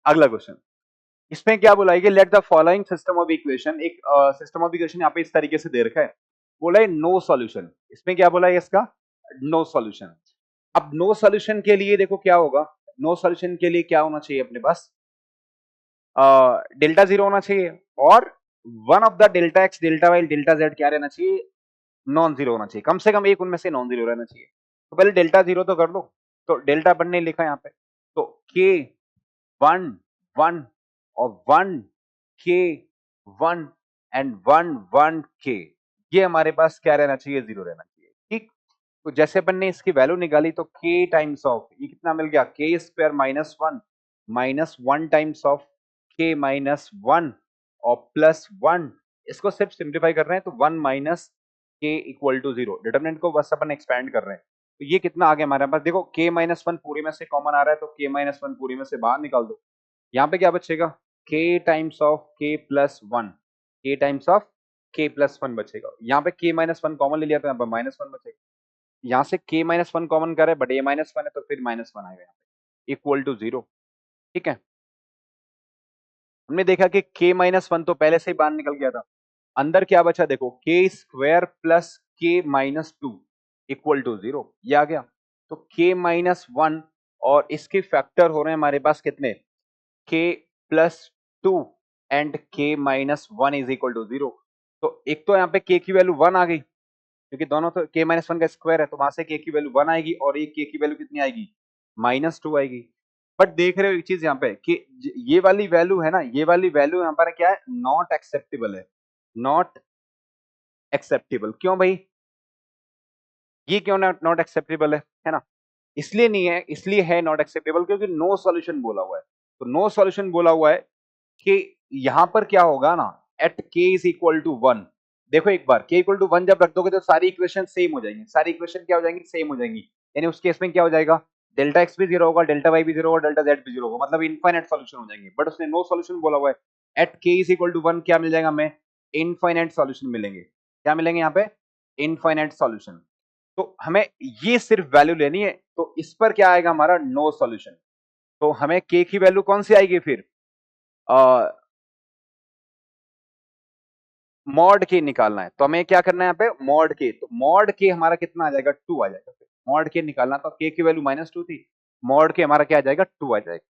अगला क्वेश्चन, इसमें क्या बोला है कि let the following system of equation, एक सिस्टम ऑफ इक्वेशन यहाँ पे इस तरीके से दे रखा है, बोला है नो सॉल्यूशन। इसमें क्या बोला है इसका, नो सॉल्यूशन। अब नो सॉल्यूशन के लिए देखो क्या होगा, नो सॉल्यूशन के लिए क्या होना चाहिए अपने पास, डेल्टा जीरो होना चाहिए और one of the delta x delta y delta z क्या रहना चाहिए, नॉन जीरो होना चाहिए, कम से कम एक उनमें से नॉन जीरो रहना चाहिए। तो पहले डेल्टा जीरो तो कर लो, तो डेल्टा अपन ने लिखा यहाँ पे, तो के वन वन और वन के वन एंड वन वन के, ये हमारे पास क्या रहना चाहिए, जीरो रहना चाहिए। ठीक, तो जैसे अपन ने इसकी वैल्यू निकाली तो के टाइम्स ऑफ ये कितना मिल गया, के square minus one times of के माइनस वन और प्लस वन, इसको सिर्फ सिंप्लीफाई कर रहे हैं तो वन माइनस के इक्वल टू जीरो, डिटरमिनेंट को बस अपन एक्सपैंड कर रहे हैं। तो ये कितना आ गया हमारे पास, देखो के माइनस वन पूरे में से कॉमन आ रहा है तो के माइनस वन पूरे में से बाहर निकाल दो, यहाँ पे क्या बचेगा, के टाइम्स ऑफ के प्लस वन, के टाइम्स ऑफ के प्लस वन बचेगा। यहाँ पे के माइनस वन कॉमन ले लिया तो यहाँ पे माइनस वन बचेगा, यहाँ से के माइनस वन कॉमन करे बट ये माइनस वन है तो फिर माइनस वन आएगा यहाँ पे इक्वल टू जीरो। ठीक है, हमने देखा कि के माइनस वन तो पहले से ही बाहर निकल गया था, अंदर क्या बचा देखो, K square plus K minus two equal to zero, ये आ गया। तो के माइनस वन और इसके फैक्टर हो रहे हैं हमारे पास कितने, K plus two and K minus one is equal to zero. तो एक तो यहाँ पे के की वैल्यू वन आ गई, क्योंकि दोनों तो के माइनस वन का स्क्वायर है तो वहां से के की वैल्यू वन आएगी और एक के की वैल्यू कितनी आएगी, माइनस टू आएगी। बट देख रहे हो एक चीज यहाँ पे कि ये वाली वैल्यू है ना, ये वाली वैल्यू यहाँ पर क्या है, नॉट एक्सेप्टेबल है, नॉट एक्सेप्टेबल। क्यों भाई, ये क्यों नॉट एक्सेप्टेबल है ना, इसलिए नहीं है, इसलिए है नॉट एक्सेप्टेबल क्योंकि नो सॉल्यूशन बोला हुआ है। तो नो सॉल्यूशन बोला हुआ है कि यहां पर क्या होगा ना, एट के इज इक्वल टू वन, देखो एक बार के इक्वल टू वन जब रख दोगे तो सारी इक्वेशन सेम हो जाएंगी, सारी इक्वेशन क्या हो जाएंगी, सेम हो जाएंगी। यानी उस केस में क्या हो जाएगा, डेल्टा एक्स भी जीरो होगा, डेल्टा वाई भी जीरो होगा, डेल्टा जेड भी जीरो होगा, मतलब इनफाइनाइट सॉल्यूशन हो जाएंगे। बट उसने नो सॉल्यूशन बोला हुआ है, एट के इज इक्वल टू वन क्या मिल जाएगा हमें, इनफाइनाइट सॉल्यूशन मिलेंगे। क्या मिलेंगे यहाँ पे, इनफाइनाइट सॉल्यूशन। तो हमें ये सिर्फ वैल्यू लेनी है, तो इस पर क्या आएगा हमारा, नो सॉल्यूशन। तो हमें के की वैल्यू कौन सी आएगी फिर, मॉड के निकालना है, तो हमें क्या करना है यहाँ पे, मॉड के, तो मॉड के हमारा कितना आ जाएगा, टू आ जाएगा। मॉड के निकालना, तो के की वैल्यू माइनस टू थी, मॉड के हमारा क्या आ जाएगा, टू आ जाएगा।